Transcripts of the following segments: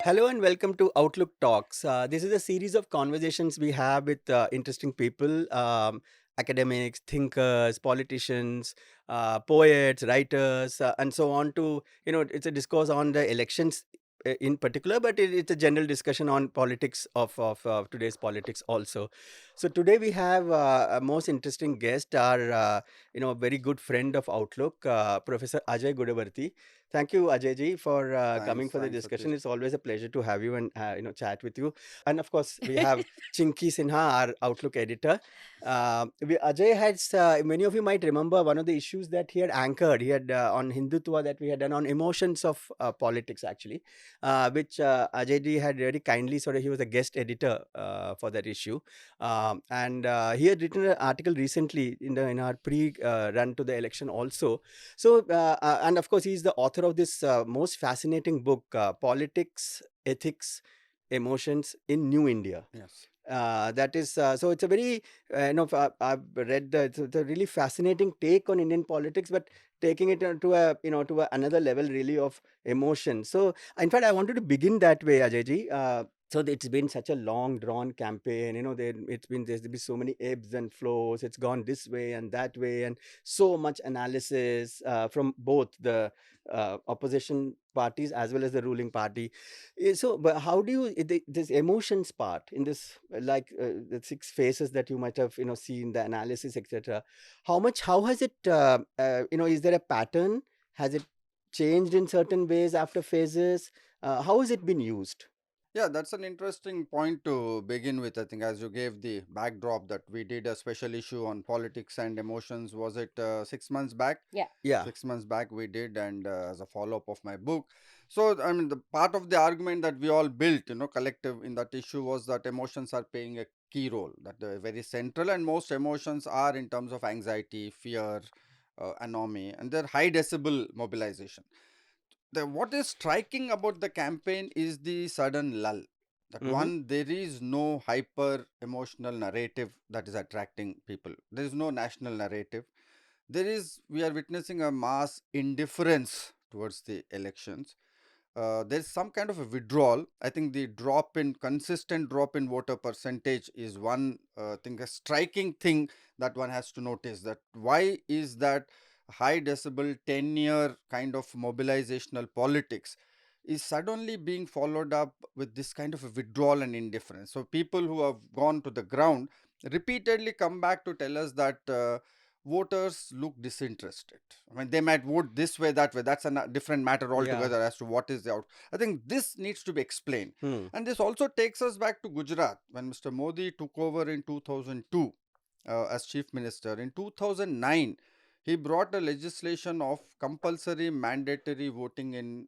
Hello and welcome to Outlook Talks. This is a series of conversations we have with interesting people, academics, thinkers, politicians, poets, writers, and so on. It's a discourse on the elections in particular, but it's a general discussion on politics of today's politics also. So today we have a most interesting guest, our a very good friend of Outlook, Professor Ajay Gudavarthy. Thank you, Ajay ji, for coming for the Thanks, discussion. Satish. It's always a pleasure to have you and chat with you. And of course, we have Chinky Sinha, our Outlook editor. Ajay has many of you might remember one of the issues that he had anchored. He had on Hindutva that we had done on emotions of politics, actually, which Ajay ji had very kindly sort of. He was a guest editor for that issue, and he had written an article recently in our pre run to the election also. And of course, he's the author of this most fascinating book, Politics, Ethics, Emotions in New India. Yes. That is so. It's a very I've read it's a really fascinating take on Indian politics, but taking it to another level really of emotion. So, in fact, I wanted to begin that way, Ajay ji. So it's been such a long drawn campaign, there's been so many ebbs and flows. It's gone this way and that way, and so much analysis from both the opposition parties as well as the ruling party. But how do you this emotions part in this, like the six phases that you might have seen, the analysis, etc. How has it is there a pattern? Has it changed in certain ways after phases? How has it been used? Yeah, that's an interesting point to begin with. I think, as you gave the backdrop, that we did a special issue on politics and emotions. Was it 6 months back? Yeah. Yeah. 6 months back we did, and as a follow up of my book. So, I mean, the part of the argument that we all built, collective in that issue was that emotions are playing a key role, that they're very central, and most emotions are in terms of anxiety, fear, anomie, and their high decibel mobilization. What is striking about the campaign is the sudden lull. That Mm-hmm. one, there is no hyper emotional narrative that is attracting people. There is no national narrative. We are witnessing a mass indifference towards the elections. There's some kind of a withdrawal. I think the consistent drop in voter percentage is one thing, a striking thing that one has to notice. That why is that high decibel 10-year kind of mobilizational politics is suddenly being followed up with this kind of a withdrawal and indifference. So people who have gone to the ground repeatedly come back to tell us that voters look disinterested. I mean, they might vote this way, that way. That's a different matter Yeah. altogether as to what is the out. I think this needs to be explained. Hmm. And this also takes us back to Gujarat when Mr. Modi took over in 2002 as chief minister. In 2009, he brought a legislation of compulsory mandatory voting in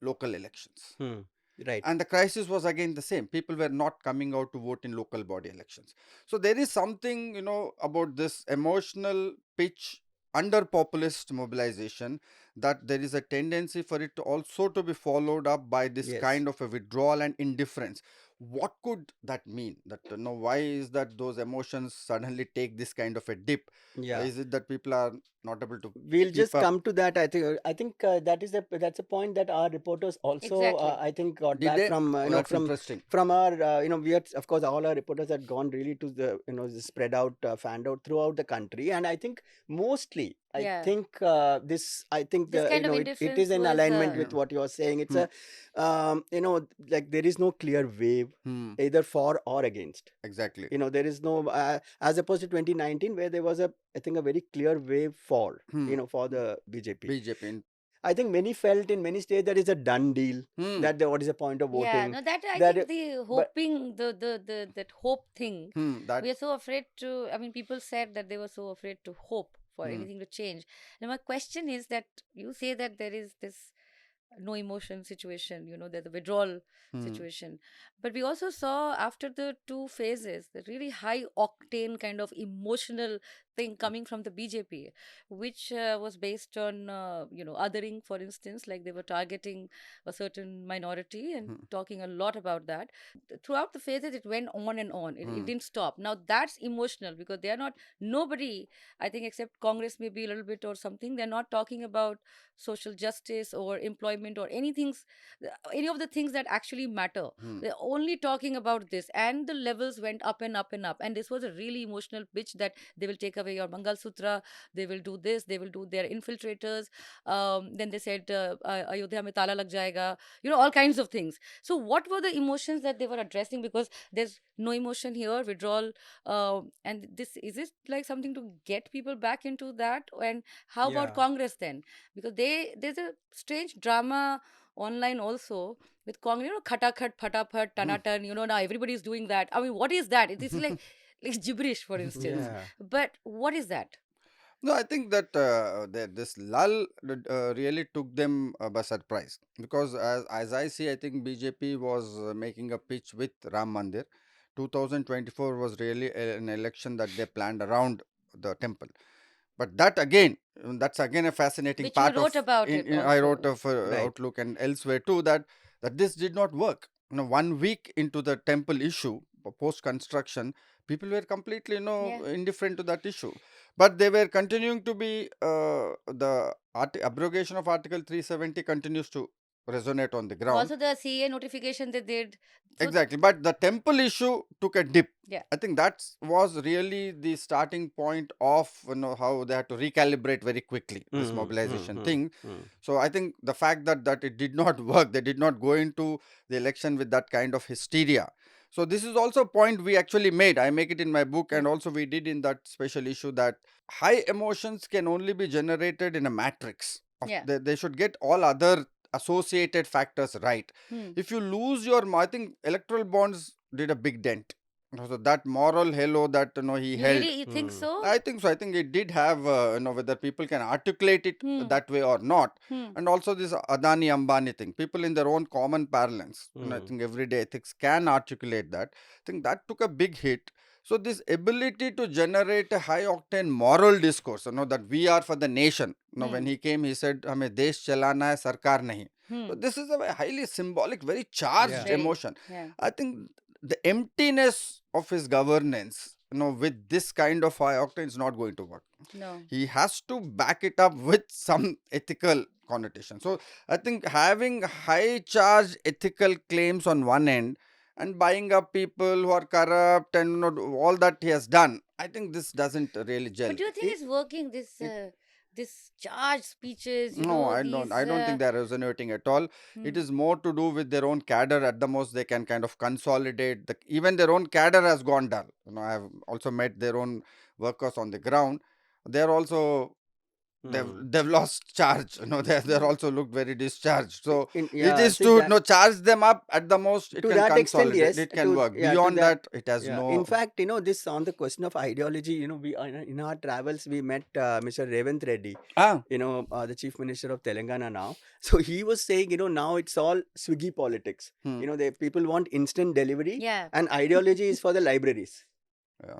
local elections. Hmm. Right. And the crisis was again the same. People were not coming out to vote in local body elections. So there is something, about this emotional pitch under populist mobilization, that there is a tendency for it to also to be followed up by this Yes. kind of a withdrawal and indifference. What could that mean? That why is that those emotions suddenly take this kind of a dip? Yeah. Is it that people are not able to We'll keep just up? come to that. I think that's a point that our reporters also Exactly. I think got Did back they? from Oh, that's interesting. from our we had, of course, all our reporters had gone really to the spread out, fanned out throughout the country, and I think mostly Yeah. this I think This kind of it is indifference in was alignment Yeah. with what you are saying. It's Hmm. a like there is no clear wave Hmm. either for or against. Exactly. There is no as opposed to 2019 where there was a, I think, a very clear wave for Hmm. for the BJP. BJP. I think many felt in many states that is a done deal. Hmm. That what is the point of yeah, voting? no, that I That think the but hoping the that hope thing, That. we are so afraid to, I mean, people said that they were so afraid to hope for Hmm. anything to change. Now my question is that you say that there is this no emotion situation, the withdrawal Hmm. situation. But we also saw after the two phases, the really high octane kind of emotional thing coming from the BJP, which was based on, othering, for instance, like they were targeting a certain minority and Hmm. talking a lot about that. Throughout the phases, it went on and on. It Hmm. didn't stop. Now that's emotional because they are not, nobody, I think, except Congress maybe a little bit or something, they're not talking about social justice or employment employment or any of the things that actually matter. Hmm. They're only talking about this, and the levels went up and up and up. And this was a really emotional pitch that they will take away your Mangal Sutra, they will do this, they will do their infiltrators. Then they said, Ayodhya mein tala lag jayega, all kinds of things. So, what were the emotions that they were addressing? Because there's no emotion here, withdrawal. And this is it like something to get people back into that? And how about Yeah. Congress then? Because there's a strange drama online also with Congress, khatakhat, fatafat, Hmm. tanatan, now everybody's doing that. I mean, what is that? It is like gibberish, for instance. Yeah. But what is that? No, I think that this lull really took them by surprise, because as I see, I think BJP was making a pitch with Ram Mandir. 2024 was really an election that they planned around the temple. But that's again a fascinating Which you part of wrote about it I wrote also. of Right. Outlook and elsewhere too, that this did not work. 1 week into the temple issue, post construction, people were completely Yeah. indifferent to that issue, but they were continuing to be the abrogation of Article 370 continues to resonate on the ground. Also, the CA notification they did. So, Exactly, but the temple issue took a dip. yeah. I think that was really the starting point of how they had to recalibrate very quickly this Mm, mm, mobilization mm, thing. mm. So I think the fact that it did not work, they did not go into the election with that kind of hysteria. So this is also a point we actually made. I make it in my book, and Mm. also we did in that special issue, that high emotions can only be generated in a matrix. Yeah. They should get all other associated factors right. Hmm. If you lose your, I think electoral bonds did a big dent. So that moral halo that he You held, really you think Hmm. so? I think so. I think it did have, whether people can articulate it Hmm. that way or not. Hmm. And also this Adani Ambani thing, people in their own common parlance, and I Hmm. think everyday ethics can articulate that. I think that took a big hit. So this ability to generate a high octane moral discourse, that we are for the nation. When Hmm. he came, he said, "हमें देश चलाना है, सरकार नहीं." So Hmm. this is a highly symbolic, very charged Yeah. Very. emotion. Yeah. I think the emptiness of his governance, with this kind of high octane is not going to work. No. He has to back it up with some ethical connotation. So I think having high charge ethical claims on one end and buying up people who are corrupt and all that he has done, I think this doesn't really gel. But do you think It, it's working? This it this charged speeches, No, I don't. these. I don't think they're resonating at all. It Hmm. is more to do with their own cadre. At the most, they can kind of consolidate. Even their own cadre has gone dull. I have also met their own workers on the ground. They're also Hmm. they've lost charge. They're Hmm. also looked very discharged. So it Yeah. is See to that. charge them up. At the most, it To can that extent, consolidate. yes. It can To work. yeah. To Beyond that. that, it has Yeah. no. In fact, this on the question of ideology. We in our travels we met Mr. Revant Reddy. Ah. The chief minister of Telangana now. So he was saying, now it's all Swiggy politics. Hmm, The people want instant delivery, Yeah. and ideology is for the libraries. yeah.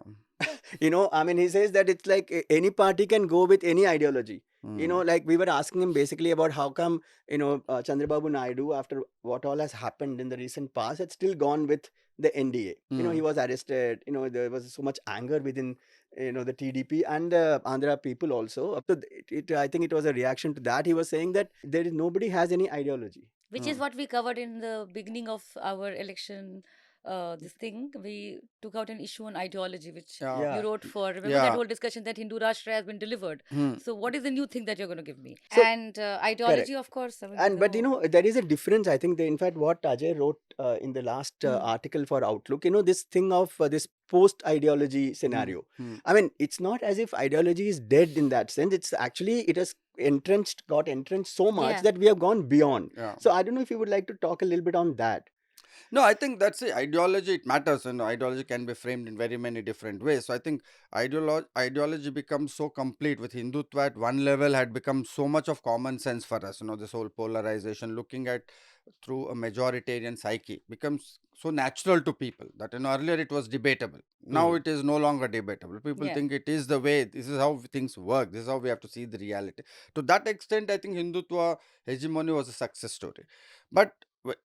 I mean, he says that it's like any party can go with any ideology. Hmm, Like we were asking him basically about how come, Chandrababu Naidu, after what all has happened in the recent past, had still gone with the NDA. He hmm. was arrested. There was so much anger within, the TDP and the Andhra people also. I think it was a reaction to that. He was saying that nobody has any ideology. Which is Hmm. what we covered in the beginning of our election. This thing we took out an issue on ideology, which Yeah. you Yeah. wrote for. Remember that Yeah. whole discussion that Hindu Rashtra has been delivered. Hmm. So, what is the new thing that you're going to give me? So And correct. ideology, of course. I mean, there's And but no. there is a difference. I think in fact what Ajay wrote in the last Hmm. article for Outlook, this thing of this post ideology Hmm. scenario. Hmm. I mean, it's not as if ideology is dead in that sense. It's actually it has got entrenched so much Yeah. that we have gone beyond. Yeah. So I don't know if you would like to talk a little bit on that. No, I think that's it. Ideology, it matters. Ideology can be framed in very many different ways. So I think ideology becomes so complete with Hindutva at one level had become so much of common sense for us. This whole polarization, looking at through a majoritarian psyche becomes so natural to people that earlier it was debatable. Now Hmm. it is no longer debatable. People Yeah. think it is the way. This is how things work. This is how we have to see the reality. To that extent, I think Hindutva hegemony was a success story. But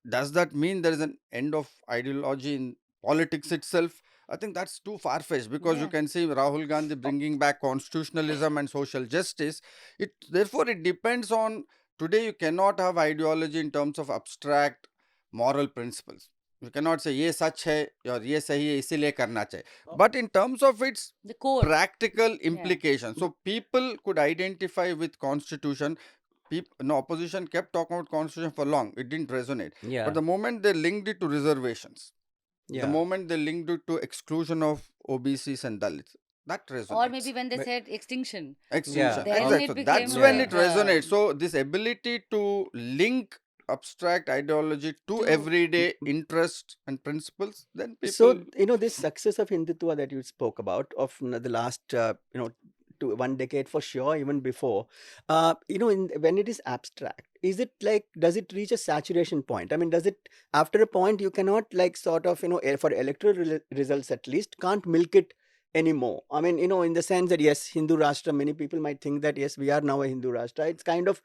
does that mean there is an end of ideology in politics itself? I think that's too far fetched, because you Yeah. can see Rahul Gandhi bringing back constitutionalism and social justice. Therefore it depends on Today, you cannot have ideology in terms of abstract moral principles. You cannot say ये सच है और ये सही है इसीलिए करना चाहिए. But in terms of its The core. practical Yeah. implications, so people could identify with constitution. No, opposition kept talking about constitution for long. It didn't resonate. Yeah. But the moment they linked it to reservations, the Yeah. moment they linked it to exclusion of OBCs and Dalits, that resonates. Or maybe when they said extinction. Extinction. Yeah. Then Exactly. it So became that's when Yeah. it big. resonates. So this ability to link abstract ideology to To- everyday interests and principles, then So, people. this success of Hindutva that you spoke about of the last, 1 decade for sure, even before, when it is abstract, is it like, does it reach a saturation point? I mean, does it, after a point, you cannot like sort of, for electoral results at least, can't milk it anymore. I mean, in the sense that, yes, Hindu Rashtra, many people might think that, yes, we are now a Hindu Rashtra. It's kind of,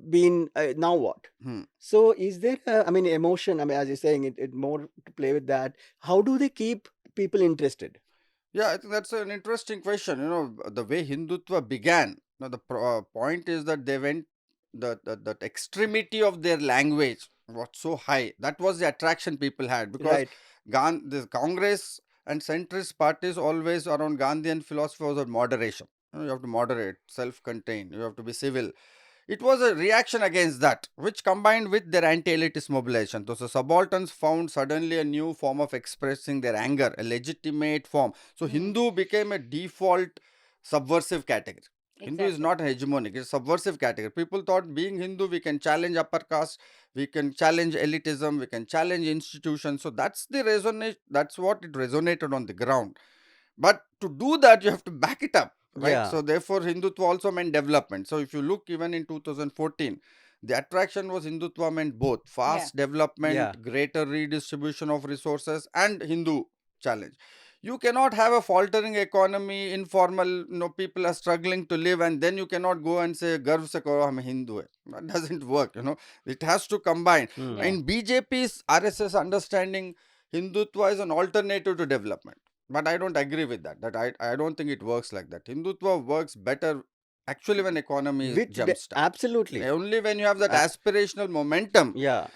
been, now what? Hmm. So is there, I mean, emotion, I mean, as you're saying, it more to play with that. How do they keep people interested? Yeah, I think that's an interesting question. The way Hindutva began. The point is that they went the extremity of their language was so high. That was the attraction people had because Right. The Congress and centrist parties always around Gandhian philosophy was of moderation. You have to moderate, self-contained. You have to be civil. It was a reaction against that, which combined with their anti-elitist mobilization. So subalterns found suddenly a new form of expressing their anger, a legitimate form. So Hindu became a default subversive category. Hindu is Exactly. not hegemonic, it's a subversive category. People thought being Hindu, we can challenge upper caste, we can challenge elitism, we can challenge institutions. So that's the resonate, that's what it resonated on the ground. But to do that, you have to back it up, right? Yeah. So therefore, Hindutva also meant development. So if you look even in 2014, the attraction was Hindutva meant both fast development, Yeah. greater redistribution of resources, and Hindu challenge. You cannot have a faltering economy, informal, people are struggling to live, and then you cannot go and say, Garv se karo, hum Hindu hai. That doesn't work. It has to combine. Hmm. Yeah. In BJP's RSS understanding, Hindutva is an alternative to development. But I don't agree with that. I don't think it works like that. Hindutva works better actually when economy is With jumpstart. absolutely. Only when you have that Uh, aspirational momentum. Yeah.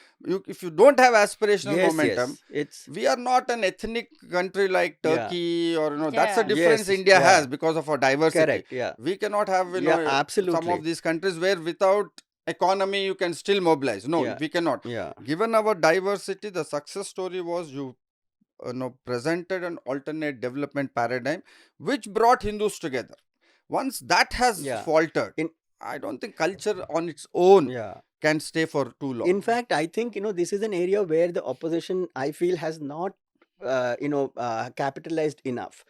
If you don't have aspirational Yes. momentum, Yes. It's we are not an ethnic country like yeah. Turkey or that's a Yeah. difference Yes. India has Yeah. because of our diversity. Correct. Yeah. We cannot have Yeah. some Absolutely. of these countries where without economy you can still mobilize. No, Yeah. we cannot. Yeah. Given our diversity, the success story was you presented an alternate development paradigm which brought Hindus together. Once that has Yeah. faltered, In I don't think culture on its own yeah. can stay for too long. In fact, I think this is an area where the opposition, I feel, has not capitalized enough.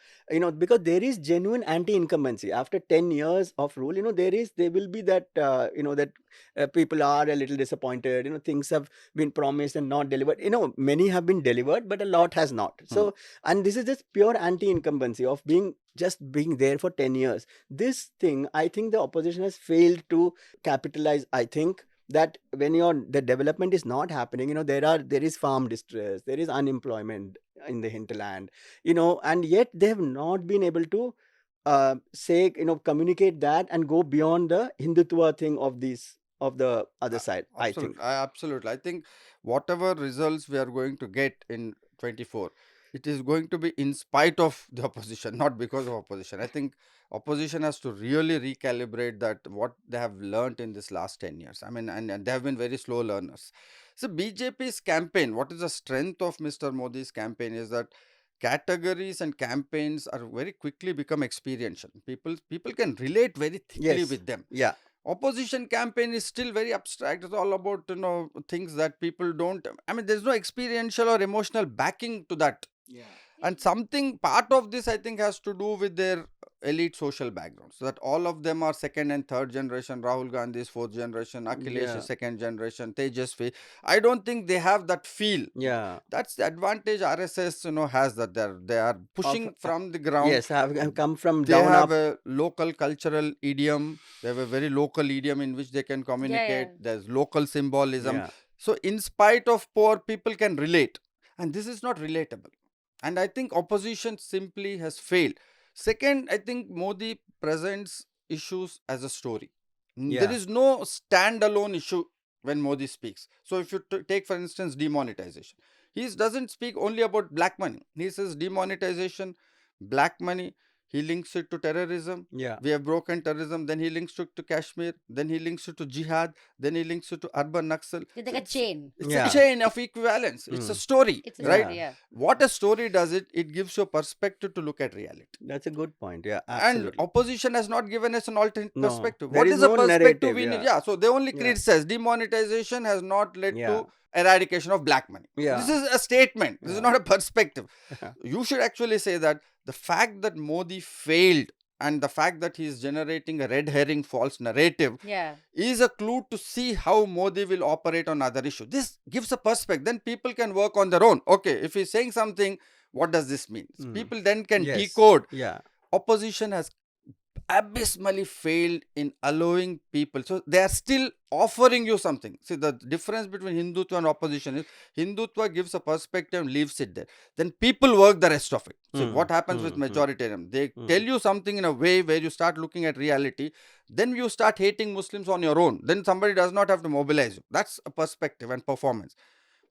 Because there is genuine anti-incumbency after 10 years of rule. There will be that that people are a little disappointed. Things have been promised and not delivered. Many have been delivered, but a lot has not. So, and this is just pure anti-incumbency of being there for 10 years. This thing, I think the opposition has failed to capitalize. I think that when the development is not happening, there is farm distress, there is unemployment in the hinterland, and yet they have not been able to say, communicate that and go beyond the Hindutva thing of the other side, I think. Absolutely. I think whatever results we are going to get in 24, it is going to be in spite of the opposition, not because of opposition. I think opposition has to really recalibrate that what they have learned in this last 10 years. I mean, and they have been very slow learners. So BJP's campaign, what is the strength of Mr. Modi's campaign is that categories and campaigns are very quickly become experiential. People can relate very thickly Yes. with them. Yeah. Opposition campaign is still very abstract. It's all about things that people don't, I mean, there's no experiential or emotional backing to that. And something part of this I think has to do with their elite social background, so that all of them are second and third generation. Rahul Gandhi is fourth generation, Akhilesh Yeah. is second generation, Tejasvi. I don't think they have that feel. Yeah. That's the advantage RSS has, that they are pushing from the ground. Yes, have come from They down have up. a local cultural idiom. They have a very local idiom in which they can communicate. There's local symbolism. Yeah. So in spite of poor, people can relate, and this is not relatable. And I think opposition simply has failed. Second, I think Modi presents issues as a story. There is no standalone issue when Modi speaks. So if you take, for instance, demonetization, he doesn't speak only about black money. He says demonetization, black money, he links it to terrorism. Yeah. We have broken terrorism, then he links it to Kashmir, then he links it to jihad, then he links it to urban Naxal. It's like a chain. It's Yeah. a chain of equivalence. It's a story, It's a right? story, yeah. What a story does it gives you a perspective to look at reality. That's a good point. Yeah, And absolutely. opposition has not given us an alternate No, perspective. there What is is the no perspective narrative. we need? Yeah. Yeah, so they only Yeah. criticize. Demonetization has not led Yeah. to eradication of black money. Yeah. This is a statement. This is Yeah. not a perspective. Yeah. You should actually say that the fact that Modi failed and the fact that he is generating a red herring false narrative Yeah. is a clue to see how Modi will operate on other issues. This gives a perspective. Then people can work on their own. Okay, if he's saying something, what does this mean? People then can Yes. decode. Yeah. Opposition has abysmally failed in allowing people. So they are still offering you something. See, the difference between Hindutva and opposition is Hindutva gives a perspective and leaves it there. Then people work the rest of it. See, what happens with majoritarian? They tell you something in a way where you start looking at reality. Then you start hating Muslims on your own. Then somebody does not have to mobilize you. That's a perspective and performance.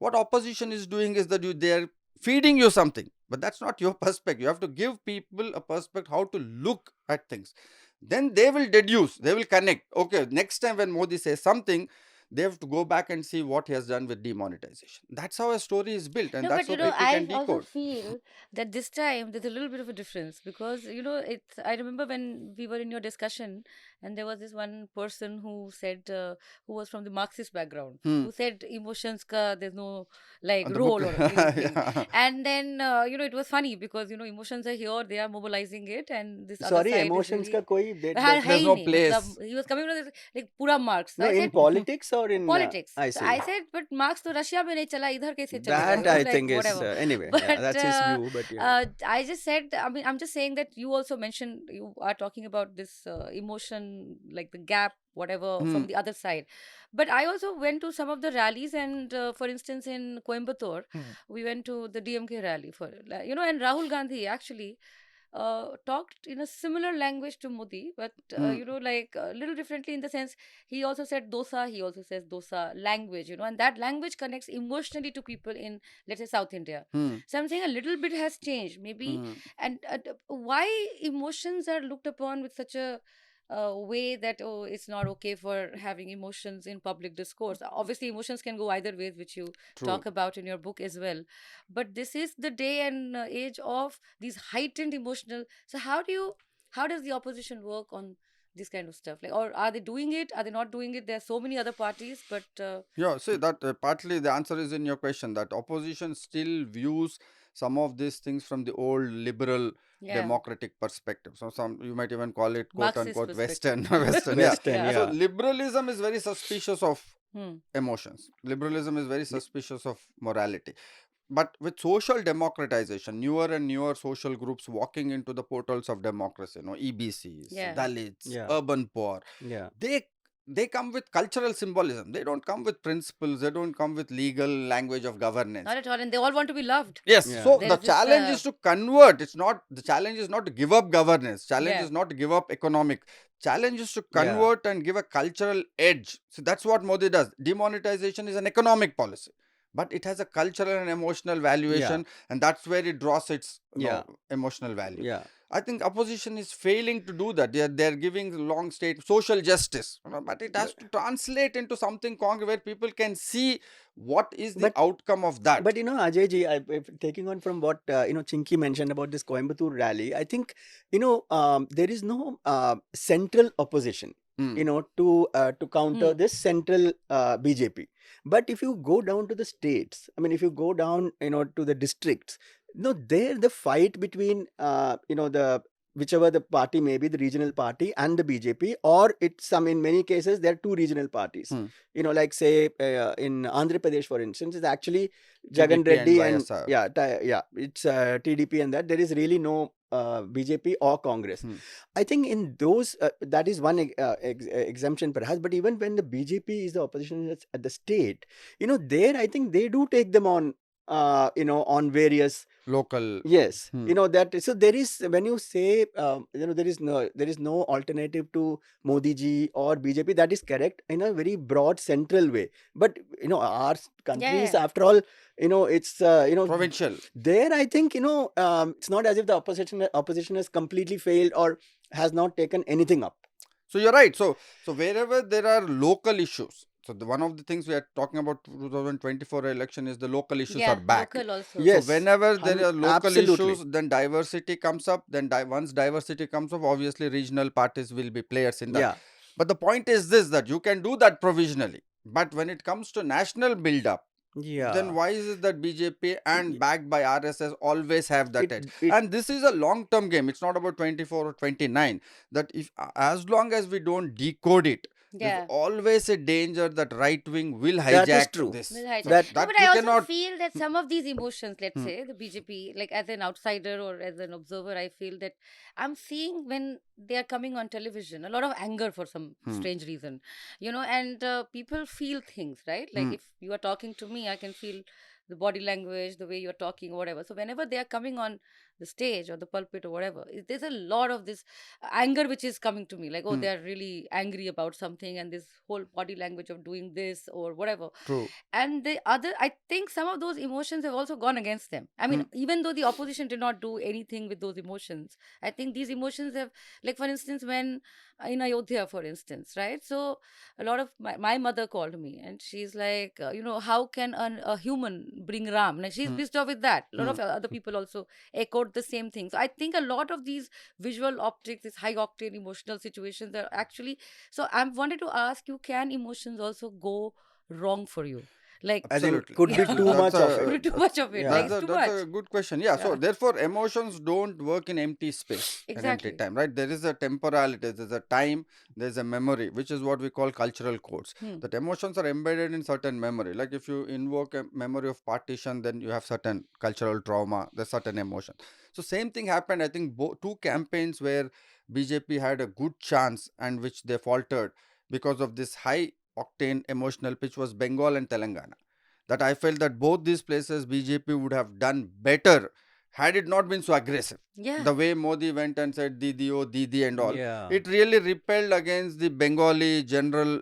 What opposition is doing is that they're feeding you something, but that's not your perspective. You have to give people a perspective how to look at things. Then they will deduce, they will connect. Okay, next time when Modi says something, they have to go back and see what he has done with demonetization. That's how a story is built, and No, that's but how people I can also decode. feel that this time there's a little bit of a difference because it's. I remember when we were in your discussion, and there was this one person who said, who was from the Marxist background, who said emotions ka there's no like And the role book, or anything. yeah. And then it was funny because emotions are here, they are mobilizing it, and this other Sorry, side is emotions ka really koi है There's ही no नहीं place. मतलब he was coming with this, like पूरा Marx. So no I in said politics or in politics. I So see. I said, but Marx तो Russia में नहीं चला इधर कैसे चलेगा? That It was I like think is whatever. anyway. Yeah, But that's his view. But yeah. I just said, I mean, I'm just saying that you also mentioned you are talking about this emotion, like the gap, whatever, from the other side. But I also went to some of the rallies, and for instance, in Coimbatore, we went to the DMK rally for, and Rahul Gandhi actually talked in a similar language to Modi, but like a little differently in the sense he also said dosa, he also says dosa language, and that language connects emotionally to people in, let's say, South India. So I'm saying a little bit has changed, maybe, and why emotions are looked upon with such a way that it's not okay for having emotions in public discourse. Obviously emotions can go either ways, which you talk about in your book as well, but this is the day and age of these heightened emotional. So how does the opposition work on this kind of stuff, like, or are they doing it, are they not doing it? There are so many other parties, but Yeah, see that partly the answer is in your question that opposition still views some of these things from the old liberal yeah, democratic perspective. So some you might even call it quote Marxist unquote perspective. Western. Yeah. Western, Yeah. So yeah. liberalism is very suspicious of Hmm. emotions. Liberalism is very suspicious of morality. But with social democratization, newer and newer social groups walking into the portals of democracy, EBCs, Yeah. Dalits, Yeah. urban poor, Yeah. they come with cultural symbolism. They don't come with principles. They don't come with legal language of governance. Not at all, and they all want to be loved. Yes. Yeah. So There the is this, challenge is to convert. It's not the challenge is not to give up governance. Challenge Yeah. is not to give up economic. Challenge is to Yeah. convert and give a cultural edge. So that's what Modi does. Demonetization is an economic policy, but it has a cultural and emotional valuation, and that's where it draws its Yeah. emotional value. Yeah. I think opposition is failing to do that. They're giving long state social justice, but it has to translate into something concrete where people can see what is the But- outcome of that. But Ajay ji, taking on from what Chinky mentioned about this Coimbatore rally, I think there is no central opposition, to counter this central BJP. But if you go down to the states, I mean, if you go down, to the districts, there the fight between the whichever the party may be, the regional party and the BJP, or in many cases there are two regional parties. Like say in Andhra Pradesh, for instance, it's actually Jagan TDP and Reddy and YSR. it's TDP, and that there is really no BJP or Congress. I think in those that is one exemption perhaps, but even when the BJP is the opposition at the state, there I think they do take them on on various. Local. Yes, Hmm. that. So there is, when you say, there is no alternative to Modi ji or BJP. That is correct in a very broad central way. But our country is, Yeah. after all, it's Provincial. there. I think it's not as if the opposition has completely failed or has not taken anything up. So you're right. So wherever there are local issues, so one of the things we are talking about 2024 election is the local issues are Yeah, back. local also. So Yes, whenever there are local absolutely. issues, then diversity comes up. Then once diversity comes up, obviously regional parties will be players in that. Yeah, But the point is this, that you can do that provisionally. But when it comes to national build-up, yeah. then why is it that BJP and Y- backed by RSS always have that It edge? it And this is a long-term game. It's not about 24 or 29. That if as long as we don't decode it, there's Yeah. always a danger that right wing will That is hijack true. this. Will hijack. So That No, that but I you also cannot. feel that some of these emotions, let's Hmm. say the BJP, like as an outsider or as an observer, I feel that I'm seeing when they are coming on television a lot of anger for some Hmm. strange reason, and people feel things, right? Like Hmm. if you are talking to me, I can feel the body language, the way you're talking, or whatever. So whenever they are coming on the stage or the pulpit or whatever, there's a lot of this anger which is coming to me, like, oh, Hmm. they're really angry about something, and this whole body language of doing this or whatever. True. And the other, I think some of those emotions have also gone against them. I mean, Hmm. even though the opposition did not do anything with those emotions, I think these emotions have, like, for instance, when in Ayodhya, for instance, right? So a lot of my mother called me and she's like, how can a human bring Ram? Like, she's Hmm. pissed off with that. A lot Hmm. of other people also echoed the same thing. So I think a lot of these visual optics, these high octane emotional situations are actually, so I wanted to ask you, can emotions also go wrong for you? Like, as in Absolutely. could be too That's much of a it. could be too much of it. Like, Yeah. it's too that's much. a good question. Yeah. So Yeah, therefore, emotions don't work in empty space and empty exactly. time, right? There is a temporality, there's a time, there's a memory, which is what we call cultural codes. Hmm. That emotions are embedded in certain memory. Like if you invoke a memory of partition, then you have certain cultural trauma. There's certain emotion. So same thing happened. I think two campaigns where BJP had a good chance and which they faltered because of this high octane emotional pitch was Bengal and Telangana. That I felt that both these places BJP would have done better had it not been so aggressive. Yeah. The way Modi went and said Didi, oh Didi and all, Yeah. it really repelled against the Bengali general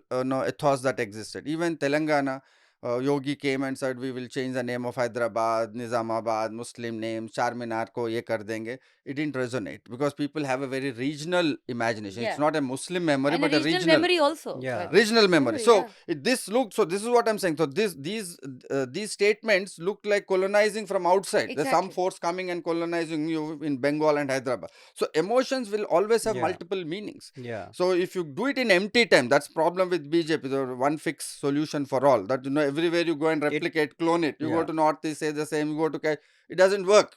ethos that existed. Even Telangana, Yogi came and said we will change the name of Hyderabad, Nizamabad, Muslim names, Charminar ko ye kar denge. It didn't resonate because people have a very regional imagination. It's Yeah. not a Muslim memory And a but a regional regional memory also. Yeah. regional memory. So Yeah. this look, so this is what I'm saying. So these statements look like colonizing from outside. There's some Exactly. force coming and colonizing you in Bengal and Hyderabad. So emotions will always have Yeah. multiple meanings. Yeah. So if you do it in empty time, that's problem with BJP. The one fix solution for all. That everywhere you go and It. replicate, clone it. You go Yeah. to Northeast, say the same. You go to it doesn't work.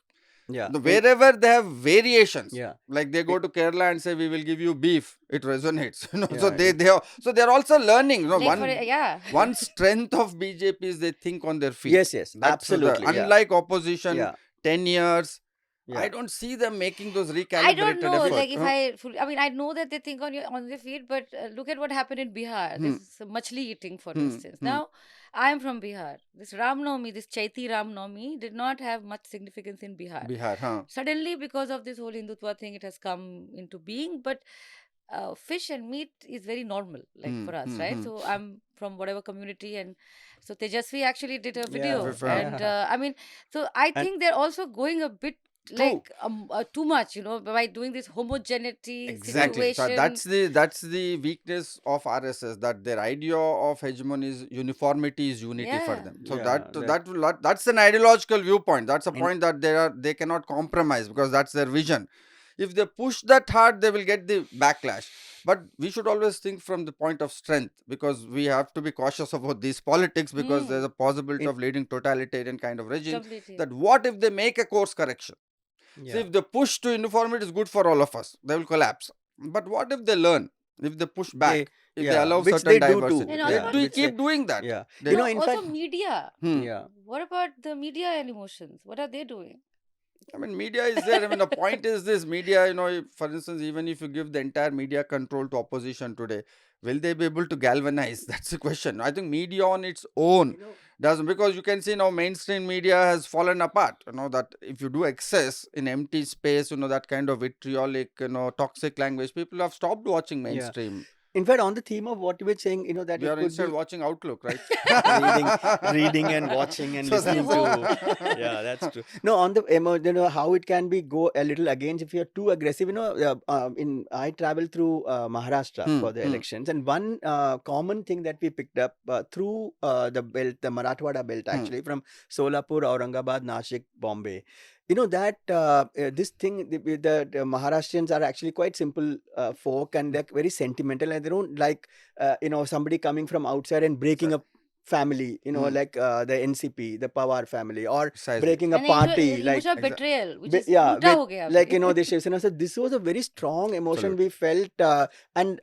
Yeah. Wherever they have variations, Yeah. like they go It. to Kerala and say we will give you beef, it resonates. So Yeah. they're also learning. Like for yeah. One strength of BJP is they think on their feet. Yes. That's the Absolutely. Yeah. unlike opposition, Yeah. 10 years. I Yeah. don't see them making those I don't recalibrated know. effort. Like, if I mean, I know that they think on their feet, but look at what happened in Bihar. Hmm, This is machli eating, for hmm, instance. hmm. Now, I am from Bihar. This Ram Navami, this Chaiti Ram Navami, did not have much significance in Bihar. Bihar, huh? Suddenly, because of this whole Hindutva thing, it has come into being. But fish and meat is very normal, like Hmm, for us, hmm, right? hmm. So I'm from whatever community, and so Tejasvi actually did a Yeah. video, and Yeah. I mean, so I And think they're also going a bit True. like too much, by doing this homogeneity Exactly. So situation. that's the weakness of RSS, that their idea of hegemony is uniformity is unity for Yeah. them. So yeah. that's an ideological viewpoint. That's a In. point that they cannot compromise because that's their vision. If they push that hard, they will get the backlash. But we should always think from the point of strength because we have to be cautious about these politics because there's a possibility In. of leading totalitarian kind of regime. Completely. That what if they make a course correction? So Yeah. if the push to uniformity is good for all of us, they will collapse. But what if they learn? If they push They. back, if they Yeah. allow Which certain they do too. diversity, And they also, Yeah. but Which they. keep doing that. Yeah. They, In also fact. media. hmm. Yeah. What about the media and emotions? What are they doing? I mean, media is there. I mean, the point is this: media. For instance, even if you give the entire media control to opposition today, will they be able to galvanize? That's the question. I think media on its own You know, doesn't, because you can see now mainstream media has fallen apart. That if you do excess in empty space, that kind of vitriolic, toxic language, people have stopped watching yeah. mainstream. In fact, on the theme of what you were saying, that We it are could instead be watching Outlook, right? reading, reading and watching and So We listening that's hope. to. Yeah, that's true. No, on the how it can be go a little against if you're too aggressive. In I traveled through Maharashtra Hmm, for the hmm, elections, and one common thing that we picked up through the belt, the Marathwada belt, hmm, actually from Solapur, Aurangabad, Nashik, Bombay. That this thing, the Maharashtrians are actually quite simple folk, and they're very sentimental, and they don't like somebody coming from outside and breaking so- up family, hmm, like the NCP, the Pawar family, or precisely. breaking a And the party, emotion like of betrayal, which is yeah, ulta with ho gaya like abhi. the Shiv Sena. So this was a very strong emotion we Absolutely. felt, and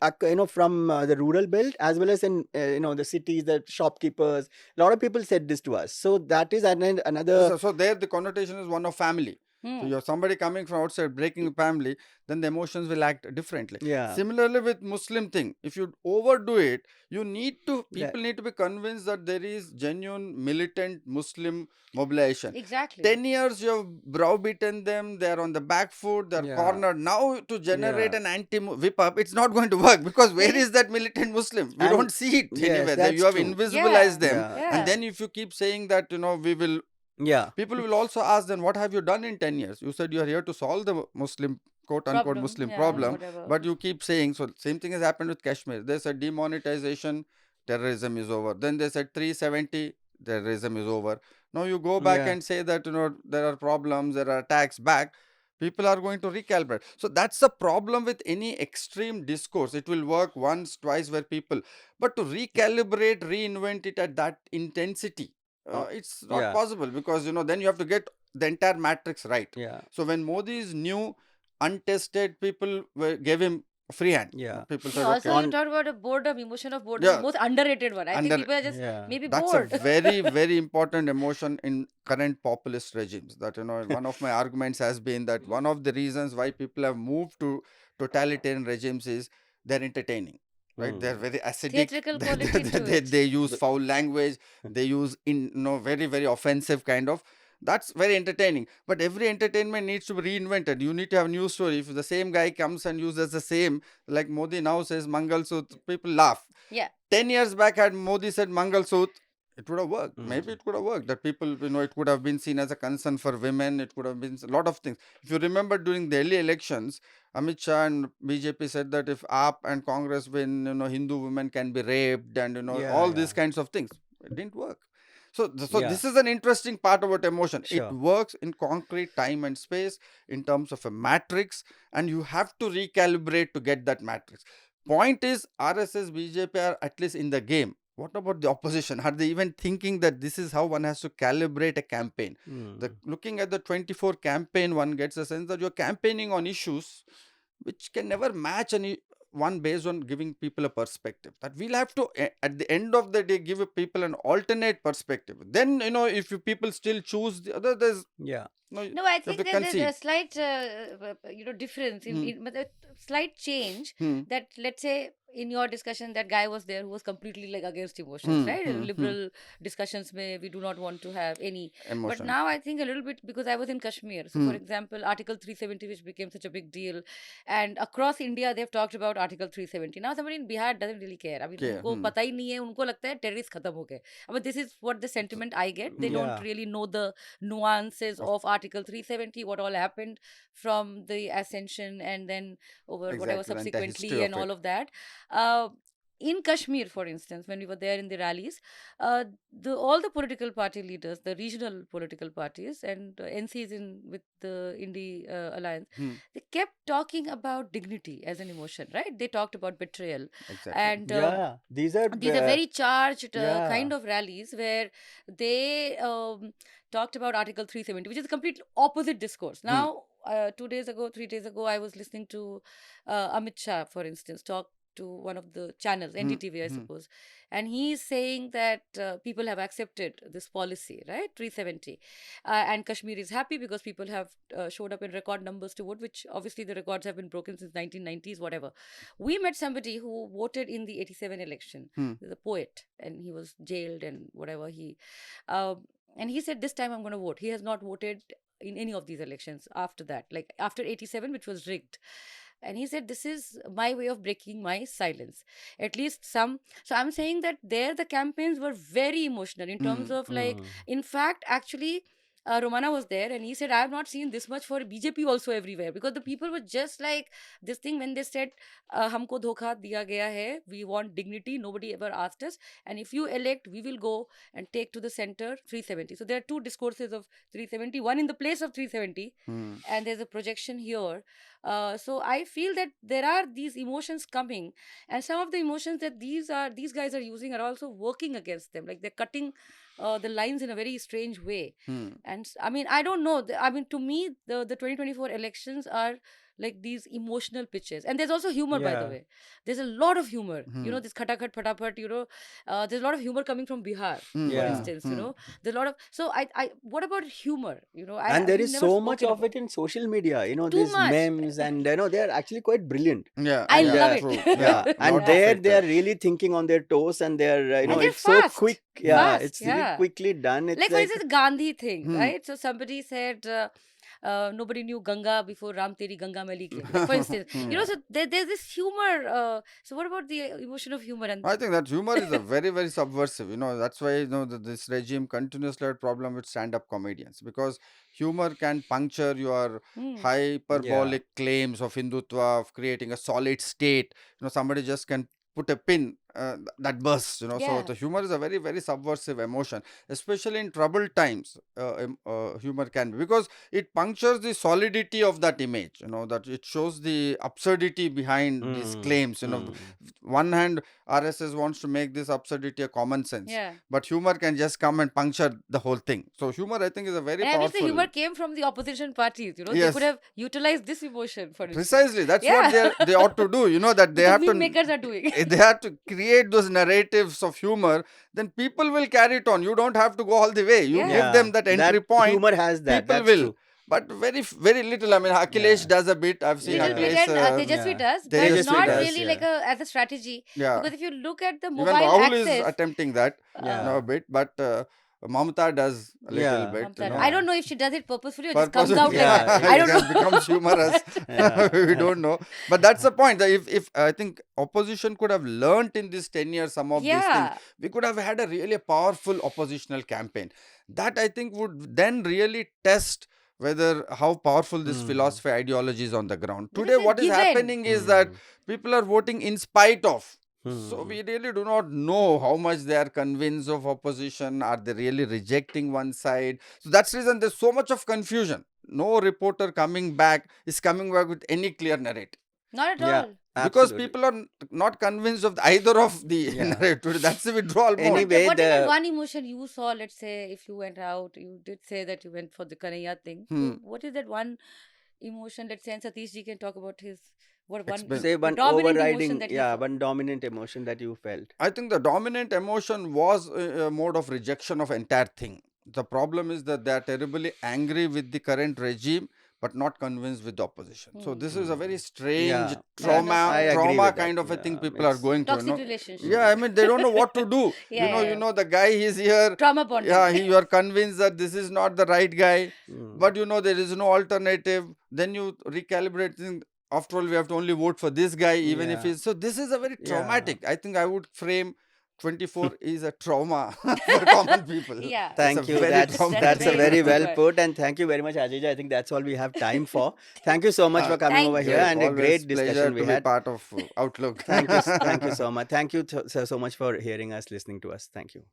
from the rural belt as well as in the cities, the shopkeepers. A lot of people said this to us. So that is another. So there the connotation is one of family. So Hmm. you're somebody coming from outside breaking a family, then the emotions will act differently. Yeah, Similarly with Muslim thing, if you overdo it, that people need to be convinced that there is genuine militant Muslim mobilization. Exactly. 10 years you have browbeaten them, they're on the back foot, they're yeah, cornered. Now to generate yeah. an anti whip up, it's not going to work, because where Maybe. is that militant Muslim? We And don't see it yes, anywhere. You that's have true. invisibilized Yeah. them. Yeah, And Yeah. then if you keep saying that, we will, yeah, people will also ask, then what have you done in 10 years? You said you are here to solve the Muslim, quote unquote, Problem. Muslim Yeah. mm, problem, Whatever. but you keep saying, so same thing has happened with Kashmir. They said demonetization, terrorism is over. Then they said 370, terrorism is over. Now you go back yeah, and say that, there are problems, there are attacks back. People are going to recalibrate. So that's the problem with any extreme discourse. It will work once, twice, where people, but to recalibrate, reinvent it at that intensity, uh, it's not yeah, possible, because then you have to get the entire matrix right. yeah, So when Modi is new, untested, people gave him a free hand. yeah. People Yeah. said, Also, okay, you On talked about a boredom, emotion of boredom, the yeah, most underrated one. I think under people are just yeah, maybe that's a bored. very very important emotion in current populist regimes. That one of my arguments has been that one of the reasons why people have moved to totalitarian regimes is they're entertaining, right? They're mm. very acidic. Theatrical they, quality they, to they, it. they use But- foul language, they use very very offensive kind of, that's very entertaining. But every entertainment needs to be reinvented. You need to have new story. If the same guy comes and uses the same, like Modi now says Mangal Sut, people laugh. Yeah. 10 years back, had Modi said Mangal Sut, it would have worked. Maybe mm. it could have worked. That people, it could have been seen as a concern for women. It could have been a lot of things. If you remember during the early elections, Amit Shah and BJP said that if AAP and Congress win, Hindu women can be raped, and Yeah, all yeah, these kinds of things. It didn't work. So yeah, this is an interesting part about emotion. It sure. works in concrete time and space in terms of a matrix, and you have to recalibrate to get that matrix. Point is, RSS, BJP are at least in the game. What about the opposition? Are they even thinking that this is how one has to calibrate a campaign? Mm. Looking at the 24 campaign, one gets a sense that you're campaigning on issues which can never match one based on giving people a perspective. That we'll have to, at the end of the day, give people an alternate perspective. Then, if people still choose the other, Yeah, No, I you have to think that there's a concede. slight, difference Hmm. but a slight change Hmm. that, let's say, in your discussion, that guy was there who was completely like against emotions, Hmm. right? Hmm. Hmm. Liberal discussions may we do not want to have any, but Emotion. now I think a little bit, because I was in Kashmir. So, for Hmm. example, Article 370, which became such a big deal, and across India they've talked about Article 370. Now somebody in Bihar doesn't really care. I mean, Okay. उनको Hmm. पता ही नहीं है, उनको लगता है terrorists खत्म हो गए. But this is what the sentiment I get. They don't yeah, really know the nuances Of of Article 370, what all happened from the ascension and then over whatever exactly the entire subsequently history and of all it. of that. In Kashmir, for instance, when we were there in the rallies, all the political party leaders, the regional political parties, and NCs in with the Indie Alliance, Hmm. they kept talking about dignity as an emotion, right? They talked about betrayal, Exactly. and yeah. these are very charged Yeah, kind of rallies where they talked about Article 370, which is a complete opposite discourse. Hmm. Now, 2 days ago, 3 days ago, I was listening to Amit Shah, for instance, talk to one of the channels, Hmm. NDTV, I Hmm. suppose, and he's saying that people have accepted this policy, right? 370, and Kashmir is happy because people have showed up in record numbers to vote, which obviously the records have been broken since 1990s, whatever. We met somebody who voted in the 87 election. Hmm. He's a poet, and he was jailed and whatever. And he said, this time I'm going to vote. He has not voted in any of these elections after that, like after 87, which was rigged. And he said, this is my way of breaking my silence. At least some. So I'm saying that there the campaigns were very emotional in terms Hmm. of like, Mm. in fact, actually, Romana was there and he said, I have not seen this much for BJP also everywhere, because the people were just like this thing when they said, Humko dhokha diya gaya hai, we want dignity, nobody ever asked us. And if you elect, we will go and take to the center 370. So there are two discourses of 370, one in the place of 370, Hmm. and there's a projection here. So I feel that there are these emotions coming, and some of the emotions that these guys are using are also working against them. Like they're cutting the lines in a very strange way. Hmm. And I mean, I don't know. I mean, to me, the 2024 elections are like these emotional pitches, and there's also humor, by the Yeah. way. There's a lot of humor. Hmm. This khatakhat phatapat. There's a lot of humor coming from Bihar, Hmm. for Yeah. instance. Hmm. There's a lot of. So what about humor? And there We've is never so much spoken of about it in social media, too these much. memes, and they are actually quite brilliant. Yeah, I And yeah, love it. true. yeah, Yeah, and lot of Yeah. it. they are really thinking on their toes, and they're And they're it's so fast. quick. Yeah, Fast. it's really Yeah. quickly done. It's Like, for like, instance, the Gandhi thing, Hmm. right? So somebody said, nobody knew Ganga before Ram Teri Ganga Mein Li came. Like, for instance, Hmm. so there's this humor. So what about the emotion of humor? And I think that humor is a very, very subversive. That's why this regime continuously had problem with stand-up comedians, because humor can puncture your Hmm. yeah, hyperbolic claims of Hindutva, of creating a solid state. Somebody just can put a pin that bursts. So Yeah. the humor is a very, very subversive emotion, especially in troubled times. Humor can be, because it punctures the solidity of that image. That it shows the absurdity behind these claims. One hand, RSS wants to make this absurdity a common sense, Yeah. but humor can just come and puncture the whole thing. So humor, I think, is a very And I wish the powerful. humor came from the opposition parties. They Yes. could have utilized this emotion, for instance. Precisely, that's Yeah. what they ought to do. That they The have meme to. makers are doing. They have to create those narratives of humor. Then people will carry it on. You don't have to go all the way. You Yeah. give them that entry point. humor has that. People That's will. true. But very, very little. I mean, Akhilesh Yeah. does a bit. I've seen Little bit, Akhilesh. and Tejasvi yeah. does, but Tejasvi not does, really like as a strategy. Yeah. Because if you look at the Even mobile Rahul is access, attempting that Yeah. a bit, but Mamata does a little Yeah. bit. Mamta, I don't know if she does it purposefully or just Purpose, comes out Yeah, like that. I it don't just know. becomes humorous. Yeah. We don't know, but that's the point. That if I think opposition could have learnt in this 10 years some of these things, Yeah. we could have had a really powerful oppositional campaign. That, I think, would then really test whether how powerful this philosophy ideology is on the ground. Because Today, it's what is given. happening is that people are voting in spite of. So Hmm. we really do not know how much they are convinced of opposition. Are they really rejecting one side? So that's the reason there's so much of confusion. No reporter is coming back with any clear narrative, Not at Yeah, all. because absolutely. people are not convinced of either of the Yeah. narrative. That's the withdrawal mode. Anyway, What is that the one emotion you saw? Let's say if you went out, you did say that you went for the Kanhaiya thing. So what is that one emotion? Let's say, and Satish ji can talk about his one Explain. say the one dominant emotion overriding, that he yeah, felt. one dominant emotion that you felt. I think the dominant emotion was a mode of rejection of entire thing. The problem is that they are terribly angry with the current regime, but not convinced with the opposition. So this is a very strange Yeah, trauma, I agree trauma with that. kind of a thing Yeah, people are it's going through. Toxic relationship. Yeah, I mean, they don't know what to do. Yeah. The guy is here. Trauma bonding. Yeah, you are convinced that this is not the right guy, Mm. but there is no alternative. Then you recalibrate things. After all, we have to only vote for this guy, even if Yeah. he's. So this is a very Yeah. traumatic. I think I would frame 24 is a trauma for common people. Yeah. Thank It's a you. very That's traumatic a very good well word. put, and thank you very much, Ajay. I think that's all we have time for. Thank you so much for coming Thank over here, you. and a Always great pleasure discussion we to be had. part of Outlook. Thank you so much. Thank you so much for hearing us, listening to us. Thank you.